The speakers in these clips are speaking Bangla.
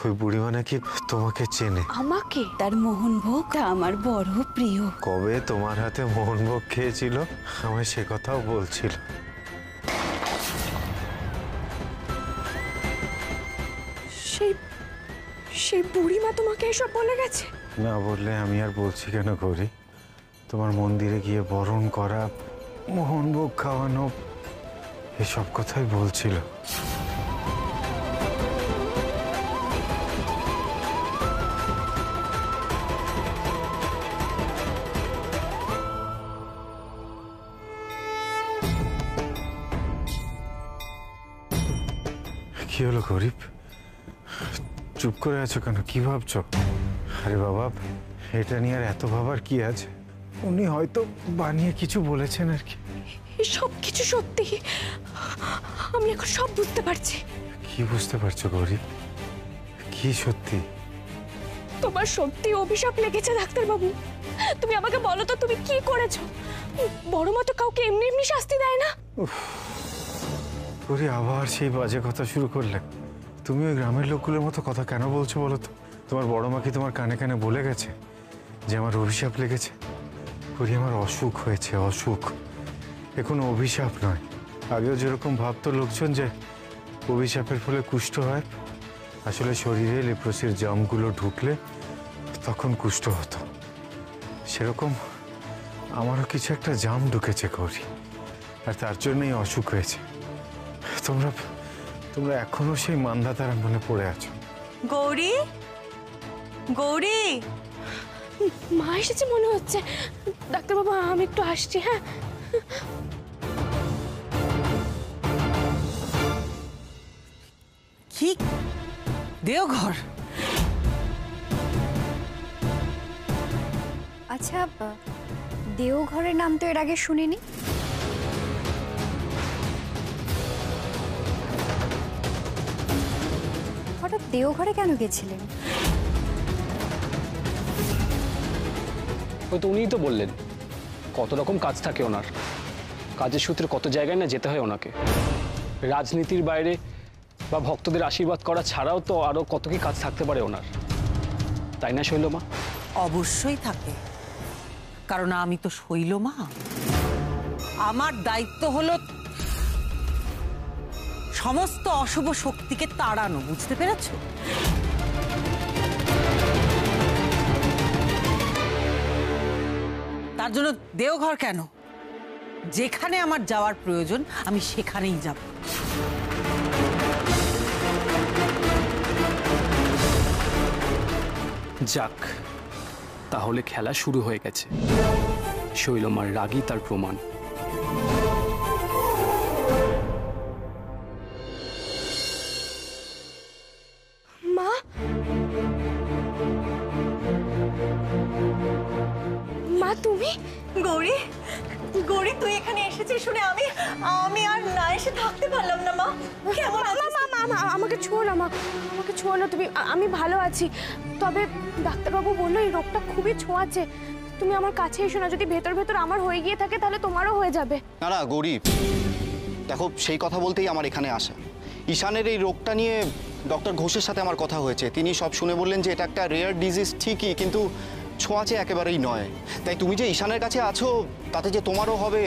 ওই বুড়িমা নাকি তোমাকে চেনে। আমাকে? তার মোহনভোগটা আমার বড় প্রিয়। কবে তোমার হাতে মোহনভোগ খেয়েছিল আমায় সে কথাও বলছিল। সেই বুড়িমা তোমাকে এসব বলে গেছে? না বললে আমি আর বলছি কেন গৌরী? তোমার মন্দিরে গিয়ে বরণ করা, মোহনভোগ খাওয়ানো, এসব কথাই বলছিল। কি হলো গরিব, চুপ করে আছো কেন? কি ভাবছো? আরে বাবা, এটা নিয়ে আর এত ভাবার কি আছে? উনি হয়তো বানিয়ে কিছু বলেছেন আর কি। সব কিছু সত্যি, আমি এখন সব বুঝতে পারছি। কি বুঝতে পারছো গরিব? কি সত্যি? তোমার সত্যি অভিশাপ লেগেছে ডাক্তারবাবু। তুমি আমাকে বলো তো, তুমি কি করেছো? বড় মা তো কাউকে এমনি এমনি শাস্তি দেয় না। গরি, আবার সেই বাজে কথা শুরু করলে। তুমি ওই গ্রামের লোকগুলোর মতো কথা কেন বলছো বলো তো? তোমার বড় মা কি তোমার কানে কানে বলে গেছে যে আমার অভিশাপ লেগেছে? গরি, আমার অসুখ হয়েছে, অসুখ। এ কোনো অভিশাপ নয়। আগেও যেরকম ভাবতো লোকজন যে অভিশাপের ফলে কুষ্ঠ হয়, আসলে শরীরে লেপ্রোসির জামগুলো ঢুকলে তখন কুষ্ঠ হতো। সেরকম আমারও কিছু একটা জাম ঢুকেছে গৌরী, আর তার জন্যই অসুখ হয়েছে। তোমরা এখনো সেই মান্ধাতার মনে পড়ে আছো। গৌরী, গৌরী, মা এসেছে মনে হচ্ছে। ডাক্তারবাবু, আমি একটু আসছি। হ্যাঁ, কি দেওঘর? আচ্ছা, দেওঘরের নাম তো এর আগে শুনিনি। হঠাৎ দেওঘরে কেন গেছিলেন? ওই তো উনিই তো বললেন কত রকম কাজ থাকে ওনার। কাজের সূত্রে কত জায়গায় না যেতে হয় ওনাকে। রাজনীতির বাইরে বা ভক্তদের আশীর্বাদ করা ছাড়াও তো আরো কত কি কাজ থাকতে পারে ওনার, তাই না শৈলমা? অবশ্যই থাকে, কারণ আমি তো শৈলমা। আমার দায়িত্ব হলো সমস্ত অশুভ শক্তিকে তাড়ানো, বুঝতে পেরেছো? তার জন্য দেওঘর কেন, যেখানে আমার যাওয়ার প্রয়োজন আমি সেখানেই যাব। যাক, তাহলে খেলা শুরু হয়ে গেছে। শৈলমার রাগই তার প্রমাণ। মা, মা তুমি? গৌরী, গৌরী, তুই এখানে এসেছিস শুনে আমি আর না এসে থাকতে পারলাম না। মা, কেমন? আমাকে ছোঁয়ো না মা, আমাকে ছোঁয়ো না তুমি। আমি ভালো আছি, তবে ডাক্তারবাবু বললো এই রোগটা খুবই ছোঁয়াচে। তুমি আমার কাছে এসো না, যদি ভেতর ভেতর আমার হয়ে গিয়ে থাকে তাহলে তোমারও হয়ে যাবে। না না গৌরী, দেখো সেই কথা বলতেই আমার এখানে আসা। ঈশানের এই রোগটা নিয়ে ডক্টর ঘোষের সাথে আমার কথা হয়েছে। তিনি সব শুনে বললেন যে এটা একটা রেয়ার ডিজিজ ঠিকই, কিন্তু ছোঁয়াচে একেবারেই নয়। তাই তুমি যে ঈশানের কাছে আছো তাতে যে তোমারও হবে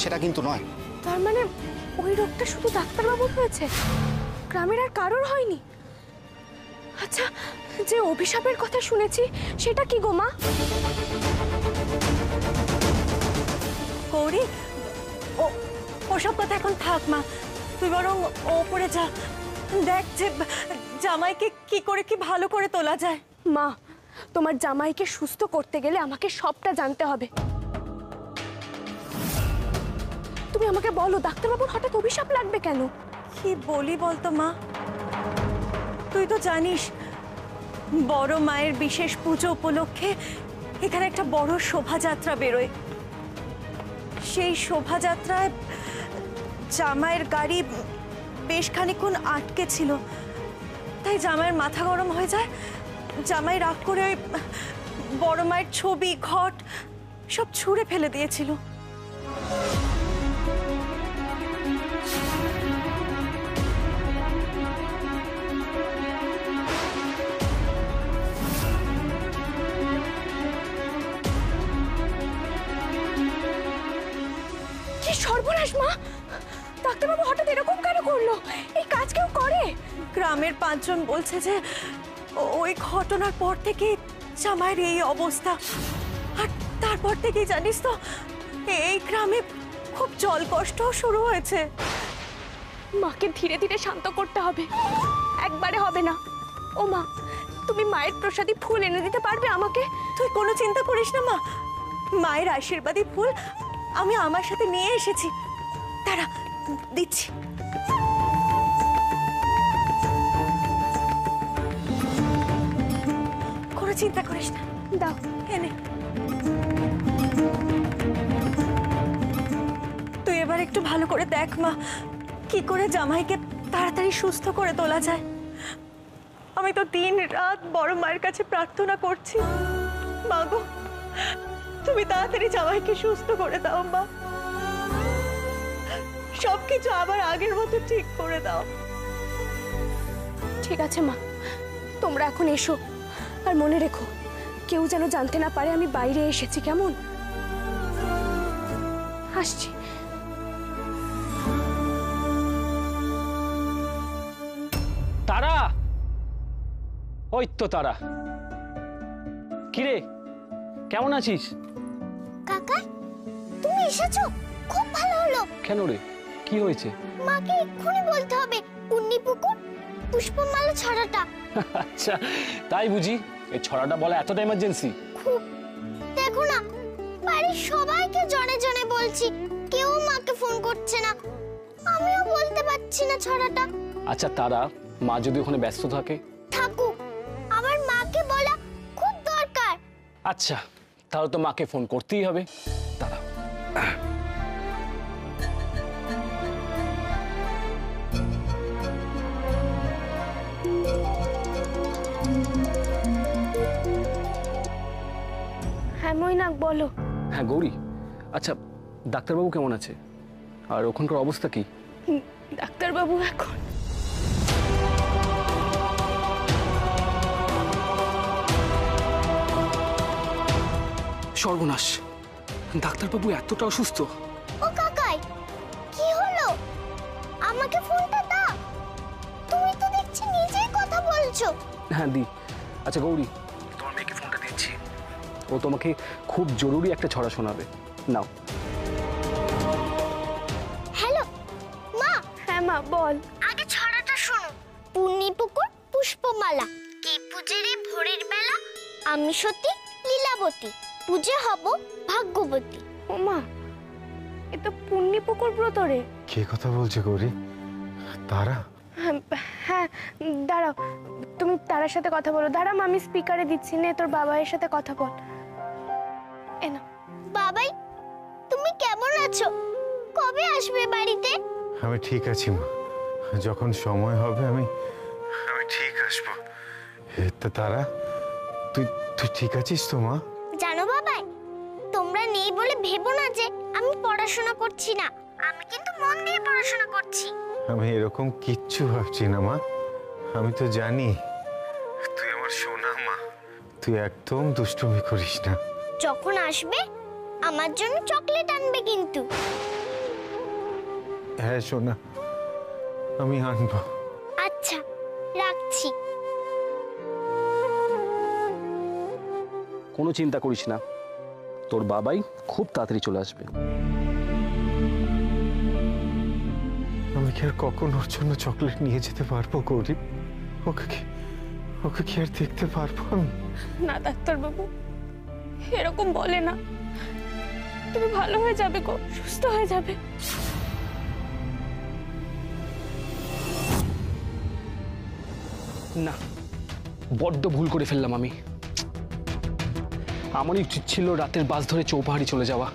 সেটা কিন্তু নয়। তার মানে ওই রোগটা শুধু ডাক্তারবাবুর হয়েছে, গ্রামের আর কারোর হয়নি? আচ্ছা, যে অভিশাপের কথা শুনেছি সেটা কি গো মা? গৌরী, ওসব কথা এখন থাক মা, তুই বরং ওপরে যা, দেখ যে জামাইকে কি করে কি ভালো করে তোলা যায়। মা, তোমার জামাইকে সুস্থ করতে গেলে আমাকে সবটা জানতে হবে। তুমি আমাকে বলো, ডাক্তারবাবুর হঠাৎ অভিশাপ লাগবে কেন? কি বলি বলতো মা, তুই তো জানিস বড় মায়ের বিশেষ পুজো উপলক্ষে এখানে একটা বড় শোভাযাত্রা বেরোয়। সেই শোভাযাত্রায় জামাইয়ের গাড়ি বেশ খানিকক্ষণ আটকে ছিল, তাই জামাইয়ের মাথা গরম হয়ে যায়। জামাই রাগ করে ওই বড় মায়ের ছবি, ঘট সব ছুঁড়ে ফেলে দিয়েছিল। সর্বনাশ মা, ডাক্তারবাবু হঠাৎ এরকম কেন করলো? এই কাজ কেউ করে? গ্রামের 5 জন বলছে যে ওই ঘটনার পর থেকে জামাইয়ের এই অবস্থা। আর তারপর থেকেই জানিস তো এই গ্রামে খুব জল কষ্ট শুরু হয়েছে। মাকে ধীরে ধীরে শান্ত করতে হবে, একবারে হবে না। ও মা, তুমি মায়ের প্রসাদী ফুল এনে দিতে পারবে আমাকে? তুই কোনো চিন্তা করিস না মা, মায়ের আশীর্বাদী ফুল আমি আমার সাথে নিয়ে এসেছি। দাঁড়া, দিচ্ছি। কোনো চিন্তা করিস না, দাও। এনে। তুই এবার একটু ভালো করে দেখ মা, কি করে জামাইকে তাড়াতাড়ি সুস্থ করে তোলা যায়। আমি তো দিন রাত বড় মায়ের কাছে প্রার্থনা করছি, মা গো তুমি তাড়াতাড়ি জামাইকে সুস্থ করে দাও মা, সবকিছু আবার আগের মতো ঠিক করে দাও। ঠিক আছে মা, তোমরা এখন এসো। আর মনে রেখো, কেউ যেন জানতে না পারে আমি বাইরে এসেছি, কেমন? আসছি। তারা, ওই তো তারা। কিরে, কেমন আছিস? কাকা, তুমি এসেছো, খুব ভালো হলো। কেন রে, কি হয়েছে? মাকে এক্ষুনি বলতে হবে পুণ্যিপুকুর পুষ্পমালা ছড়াটা। আচ্ছা, তাই বুঝি? এই ছড়াটা বলা এতটা ইমার্জেন্সি? খুব। দেখো না, বাড়ির সবাইকে জনে জনে বলছি, কেউ মাকে ফোন করছে না, আমিও বলতে পারছি না ছড়াটা। আচ্ছা তারা, মা যদি ওখানে ব্যস্ত থাকে? থাকুক, আমার মাকে বলা খুব দরকার। আচ্ছা, তাহলে তো মাকে ফোন করতেই হবে। তারা হ্যাঁ মৈনাক, বলো। হ্যাঁ গৌরী, আচ্ছা ডাক্তারবাবু কেমন আছে আর ওখানকার অবস্থা কি? ডাক্তারবাবু এখন সর্বনাশ, ডাক্তারবাবু এতটা অসুস্থ? ও কাকাই, কি হলো? আমাকে ফোনটা দাও, তুমি তো দেখছি নিজেই কথা বলছো। হ্যাঁ দি। আচ্ছা গৌরী, তোমার মেয়েকে ফোনটা দিচ্ছি, ও তোমাকে খুব জরুরি একটা ছড়া শোনাবে, নাও। হ্যালো মা। হ্যাঁ মা, বল। আগে ছড়াটা শোনো। পুণ্যিপুকুর পুষ্পমালা, কি পূজে রে ভোরের বেলা, আমি সতী লীলাবতী, পূজে হব ভাগ্যবতী। ও মা, এ তো পুণ্যিপুকুর ব্রত রে। কে কথা বলছে গৌরী? তারা? হ্যাঁ, দাঁড়াও, তুমি তারার সাথে কথা বলো। দাঁড়াও, আমি স্পিকারে দিচ্ছি, নে তোর বাবার সাথে কথা বল। এ না। বাবাই, তুমি কেমন আছো? কবে আসবে বাড়িতে? আমি ঠিক আছি মা, যখন সময় হবে আমি ঠিক আসবো। তারা, তুই তুই ঠিক আছিস তো মা? জানো বাবাই, তোমরা নেই বলে ভেবো না যে আমি পড়াশোনা করছি না, আমি কিন্তু মন দিয়ে পড়াশোনা করছি। আমি এরকম কিচ্ছু ভাবছি না মা, আমি তো জানি তুই আমার সোনা মা, তুই একদম দুষ্টুমি করিস না। যখন আসবে আমার জন্য চকলেট আনবে কিন্তু। হ্যাঁ সোনা, আমি আনবো। আচ্ছা, রাখছি। কোনো চিন্তা করিস না, তোর বাবাই খুব তাড়াতাড়ি চলে আসবে। আমি কি আর কখন ওর জন্য চকলেট নিয়ে যেতে পারবো গৌরী? ওকে কি আর দেখতে পারবো আমি? না ডাক্তারবাবু, এরকম বলে না, তুমি ভালো হয়ে যাবে গো, সুস্থ হয়ে যাবে। না, বড্ড ভুল করে ফেললাম আমি। আমারই উচিত ছিল রাতের বাস ধরে চৌপাহাড়ি চলে যাওয়া।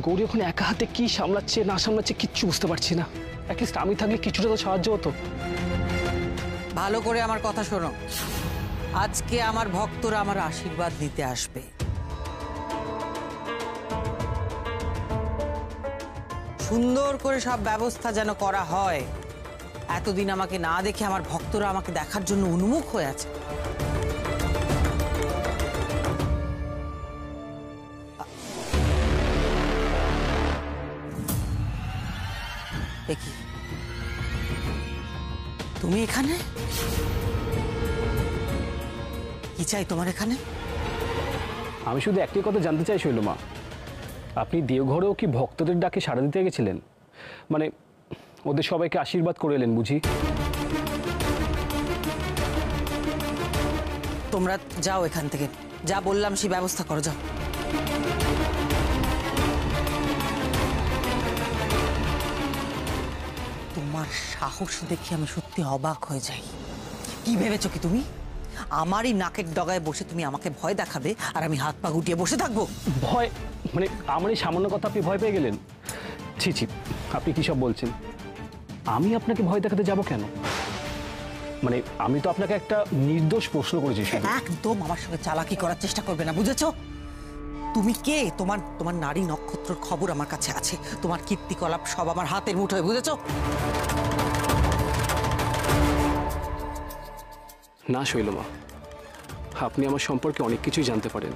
গৌরী ওখানে একা হাতে কি সামলাচ্ছে না সামলাচ্ছে কিচ্ছু বুঝতে পারছি না। অ্যাটলিস্ট আমি থাকলে কিছুটা তো সাহায্য হতো। ভালো করে আমার কথা শোনো, আজকে আমার ভক্তরা আমার আশীর্বাদ নিতে আসবে। সুন্দর করে সব ব্যবস্থা যেন করা হয়। এতদিন আমাকে না দেখে আমার ভক্তরা আমাকে দেখার জন্য উন্মুখ হয়ে আছে। কি তুমি এখানে? কি চাই তোমার এখানে? আমি শুধু একটি কথা জানতে চাই শৈলমা, আপনি দেওঘরেও কি ভক্তদের ডাকে সাড়া দিতে গেছিলেন? মানে ওদের সবাইকে আশীর্বাদ করে এলেন বুঝি? তোমরা যাও এখান থেকে, যা বললাম সেই ব্যবস্থা করো, যাও। তোমার সাহস দেখে আমি সত্যি অবাক হয়ে যাই। কি ভেবেছো কি তুমি আমারই নাকের ডগায় বসে তুমি আমাকে ভয় দেখাবে আর আমি হাত পা গুটিয়ে বসে থাকবো? ভয় মানে আমার এই সামান্য কথা আপনি ভয় পেয়ে গেলেন? ছি ছি, আপনি কি সব বলছেন? আমি আপনাকে ভয় দেখাতে যাব কেন? মানে আমি তো আপনাকে একটা নির্দোষ প্রশ্ন করেছি শুধু। একদম আমার সঙ্গে চালাকি করার চেষ্টা করবে না, বুঝেছো? তুমি কে? তোমার তোমার নারী নক্ষত্রের খবর আমার কাছে আছে, তোমার কীর্তিকলাপ সব আমার হাতের মুঠোয়, বুঝেছো? না শৈলমা, আপনি আমার সম্পর্কে অনেক কিছুই জানতে পারেন,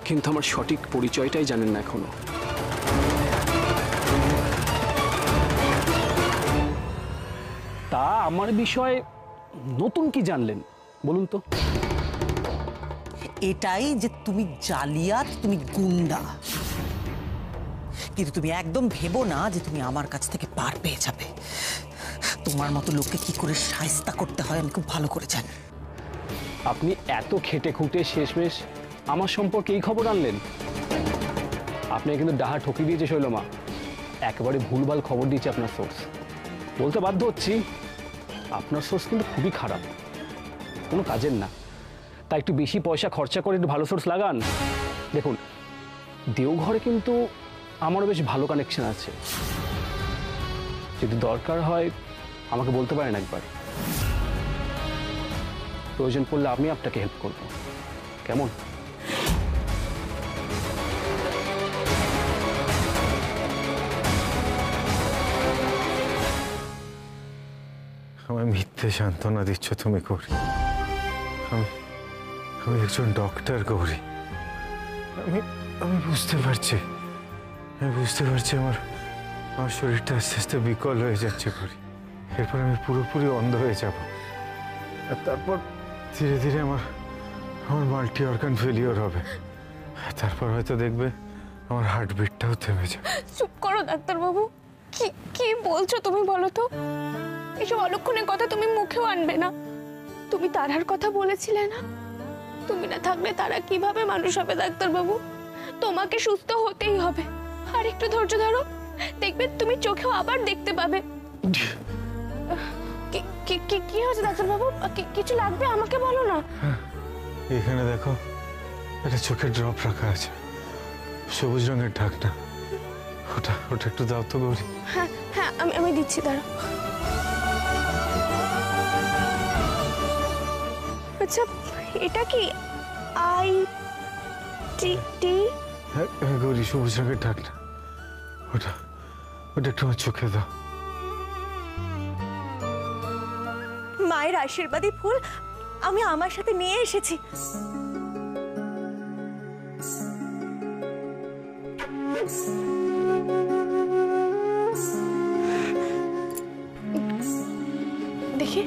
কিন্তু আমার সঠিক পরিচয়টাই জানেন না এখনো। তা আমার বিষয়ে নতুন কি জানলেন বলুন তো? এটাই যে তুমি জালিয়াত, তুমি গুন্ডা, কিন্তু তুমি একদম ভেবো না যে তুমি আমার কাছ থেকে পার পেয়ে যাবে। তোমার মতো লোককে কি করে শায়েস্তা করতে হয় আমি খুব ভালো করে জানি। আপনি এত খেটে খুঁটে শেষমেশ আমার সম্পর্কে এই খবর আনলেন? আপনি কিন্তু ডাহা ঠকিয়ে দিয়েছে শৈলমা, একেবারে ভুলভাল খবর দিয়েছে আপনার সোর্স। বলতে বাধ্য হচ্ছি, আপনার সোর্স কিন্তু খুবই খারাপ, কোনো কাজের না। তাই একটু বেশি পয়সা খরচা করে একটু ভালো সোর্স লাগান। দেখুন, দেওঘরে কিন্তু আমারও বেশ ভালো কানেকশন আছে, যদি দরকার হয় আমাকে বলতে পারেন একবার, প্রয়োজন পড়লে আমি আপনাকে হেল্প করব, কেমন? আমায় মিথ্যে সান্ত্বনা দিচ্ছ তুমি গৌরী। আমি একজন ডক্টর গৌরী। আমি বুঝতে পারছি, আমার শরীরটা আস্তে আস্তে বিকল হয়ে যাচ্ছে গৌরী। এরপর আমি পুরোপুরি অন্ধ হয়ে যাব, আর তারপর ধীরে ধীরে আমার মাল্টি অর্গান ফেলিওর হবে, তারপর হয়তো দেখবে আমার হার্টবিটটাও থেমে যাবে। চুপ করো ডাক্তারবাবু, কি কি বলছো তুমি বলো তো? এসব অলক্ষণের কথা তুমি মুখেও আনবে না। তুমি তারার কথা বলেছিলে না? তুমি না থাকলে তারা কিভাবে মানুষ হবে ডাক্তারবাবু? তোমাকে সুস্থ হতেই হবে, আর একটু ধৈর্য ধরো, দেখবে তুমি চোখেও আবার দেখতে পাবে। কি হয়েছে ডাক্তারবাবু? কিছু লাগবে আমাকে বলো না। এখানে দেখো, একটা চোখের ড্রপ রাখা আছে, সবুজ রঙের ঢাকনা, ওটা একটু দাও তো গৌরী। হ্যাঁ হ্যাঁ, আমি দিচ্ছি, দাঁড়াও। আচ্ছা, এটা কি ITT? হ্যাঁ গৌরী, সবুজ রঙের ঢাকনা, ওটা একটু আমার চোখে দাও। মায়ের আশীর্বাদী ফুল আমি আমার সাথে নিয়ে এসেছি। দেখি,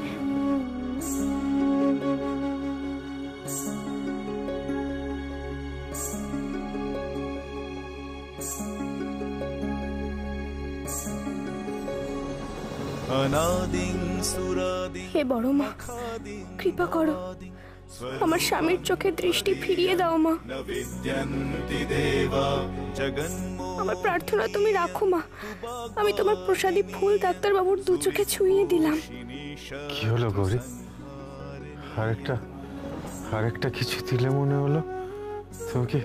হে বড় মা, কৃপা করো, আমার স্বামীর চোখে দৃষ্টি ফিরিয়ে দাও মা। আমার প্রার্থনা তুমি রাখো মা। আমি তোমার প্রসাদী ফুল ডাক্তারবাবুর দু চোখে ছুঁয়ে দিলাম। কি হলো গৌরী? আরেকটা কিছু দিলে মনে হলো। তুমি কি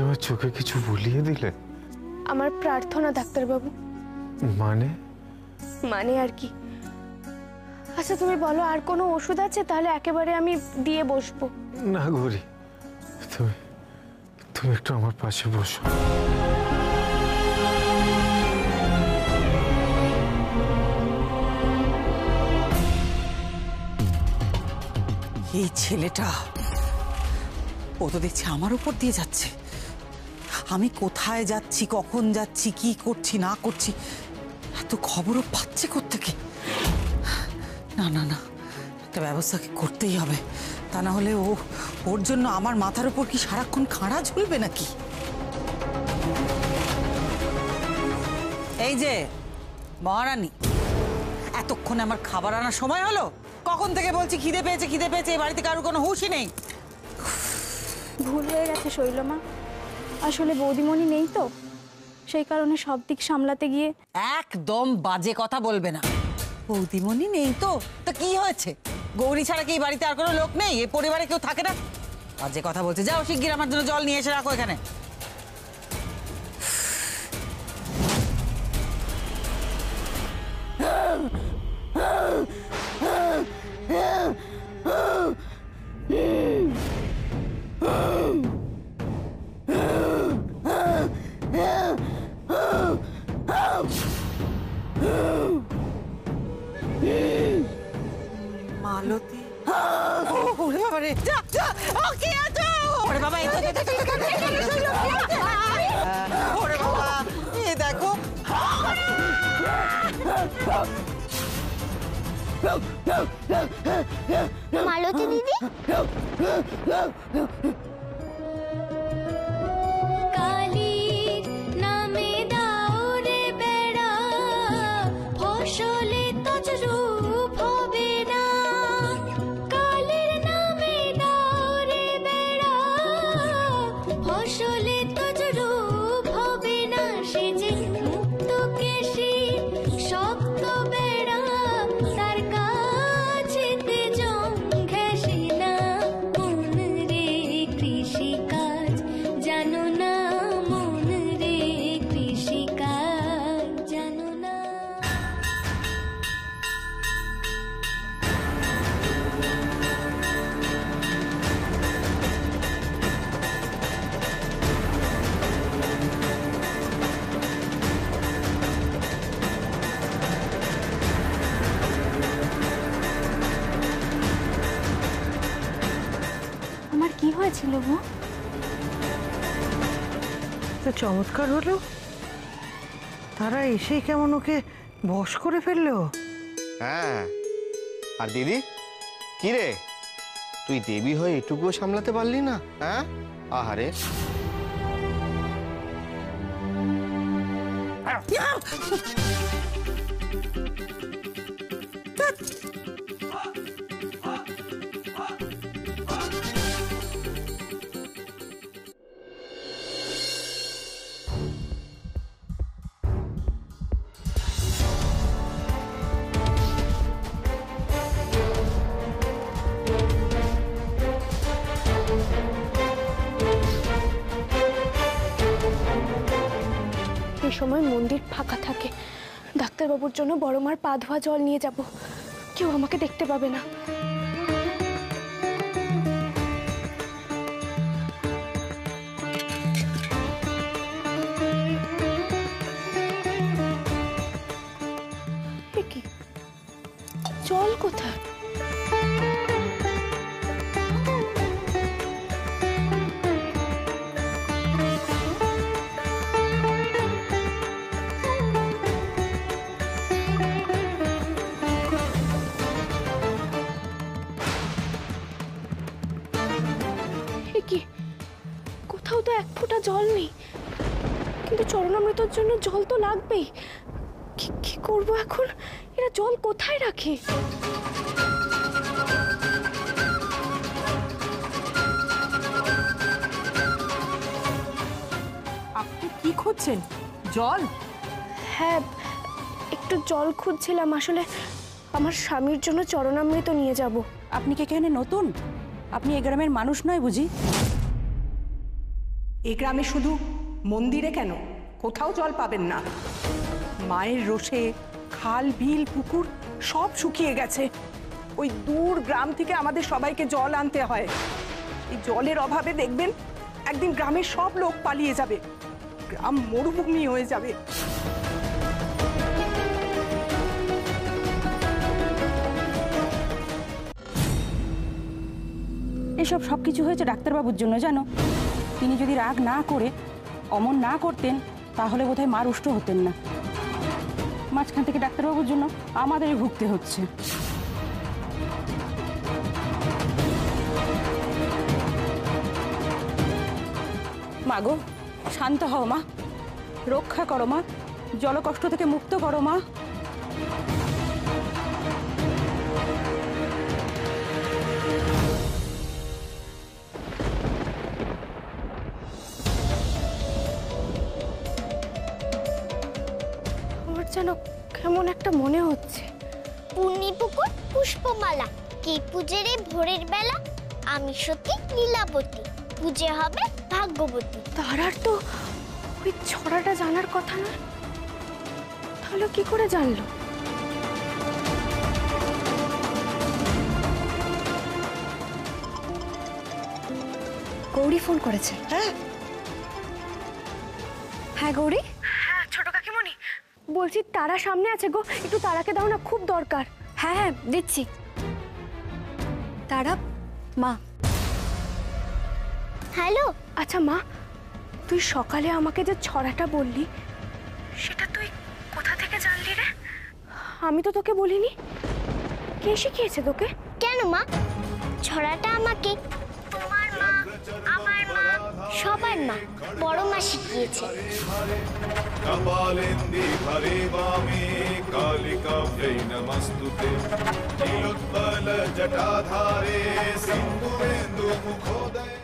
আমার চোখে কিছু বুলিয়ে দিলে? আমার প্রার্থনা ডাক্তারবাবু। মানে আর কি? আচ্ছা তুমি বলো, আর কোনো ওষুধ আছে? তাহলে একেবারে আমি দিয়ে বসবো। না গৌরী, তুমি একটু আমার পাশে বসো। এই ছেলেটা, ও তো দেখছি আমার উপর দিয়ে যাচ্ছে। আমি কোথায় যাচ্ছি, কখন যাচ্ছি, কি করছি না করছি এত খবরও পাচ্ছে কোত্থেকে? না না না, একটা ব্যবস্থা করতেই হবে, তা না হলে ওর জন্য আমার মাথার উপর কি সারাক্ষণ খাড়া ঝুলবে নাকি? এই যে মহারানী, এতক্ষণে আমার খাবার আনার সময় হলো? কখন থেকে বলছি খিদে পেয়েছে খিদে পেয়েছে, এই বাড়িতে কারোর কোনো হুঁশই নেই। ভুল হয়ে গেছে শৈলমা, আসলে বৌদিমণি নেই তো, সেই কারণে সব দিক সামলাতে গিয়ে। একদম বাজে কথা বলবে না। বৌদিমণি নেই তো কি হয়েছে? গৌরী ছাড়া কি এই বাড়িতে আর কোনো লোক নেই? এই পরিবারে কেউ থাকে না? বাজে কথা বলছে। যাও শিগগির আমার জন্য জল নিয়ে এসে রাখো এখানে। মালতী, ওরে বাবা রে, যা যা, ও কে আছো? ওরে বাবা, এই তো ওরে বাবা, এই দেখো। মালতী দিদি, কালীর নামে দাও রে বেড়া, ফসলে তজরূপ হবে না। কালীর নামে দাও রে বেড়া, ফসলে তজরূপ হবে না। সে যে মুক্ত কেশী শক্ত বেড়া, তার কাছেতে জং ঘেঁষে না। মন রে কৃষিকাজ জানো না, মন রে কৃষিকাজ জানো না। আমার কি হয়েছিল গো? তো চমৎকার হলো, তারা এসেই কেমন ওকে বশ করে ফেললো। হ্যাঁ, আর দিদি কি রে, তুই দেবী হয়ে এটুকুও সামলাতে পারলি না? হ্যাঁ, আহারে। এই সময় মন্দির ফাঁকা থাকে, ডাক্তারবাবুর জন্য বড় মার পা ধোয়া জল নিয়ে যাব, কেউ আমাকে দেখতে পাবে না। এ কি, জল কোথায়? কি, কোথাও তো এক ফোঁটা জল নেই, কিন্তু চরণামৃতর জন্য জল তো লাগবেই। কি করব এখন? এরা জল কোথায় রাখে? আপনি কি খুঁজছেন? জল? হ্যাঁ, একটু জল খুঁজছিলাম। আসলে আমার স্বামীর জন্য চরণামৃত নিয়ে যাব। আপনি কি এখানে নতুন? আপনি এই গ্রামের মানুষ নয় বুঝি? এই গ্রামে শুধু মন্দিরে কেন, কোথাও জল পাবেন না। মায়ের রোষে খাল বিল পুকুর সব শুকিয়ে গেছে। ওই দূর গ্রাম থেকে আমাদের সবাইকে জল আনতে হয়। এই জলের অভাবে দেখবেন একদিন গ্রামের সব লোক পালিয়ে যাবে, গ্রাম মরুভূমি হয়ে যাবে। এসব সব কিছু হয়েছে ডাক্তারবাবুর জন্য, জানো? তিনি যদি রাগ না করে অমন না করতেন তাহলে বোধহয় মা রুষ্ট হতেন না। মাঝখান থেকে ডাক্তারবাবুর জন্য আমাদেরই ভুগতে হচ্ছে। মা গো, শান্ত হও মা, রক্ষা করো মা, জলকষ্ট থেকে মুক্ত করো মা। আমার যেন কেমন একটা মনে হচ্ছে। পূর্ণি পুকুর পুষ্পমালা, কি পুজে রে ভোরের বেলা, আমি সতী লীলাবতী, পুজে হবে ভাগ্যবতী। তারার তো ওই ছড়াটা জানার কথা নয়, তাহলে কি করে জানলো? গৌরী ফোন করেছে। হ্যাঁ গৌরী, হ্যাঁ ছোট কাকিমণি, বলছি তারা সামনে আছে গো, একটু তারাকে দাও না, খুব দরকার। হ্যাঁ হ্যাঁ দিচ্ছি। তারা মা। হ্যালো। আচ্ছা মা, তুই সকালে আমাকে যে ছড়াটা বললি সেটা তুই কোথা থেকে জানলি রে? আমি তো তোকে বলিনি। কে শিখিয়েছে তোকে? কেন মা, ছড়াটা আমাকে তোমার মা, আমার মা, সবার মা, বড় মা শিখিয়েছে। কপালেন্দি ভরে বামে কালিকাভ্যৈ নমস্তুতে, নীলোৎপল জটাধারে সিন্ধুরেন্দু মুখোদয়।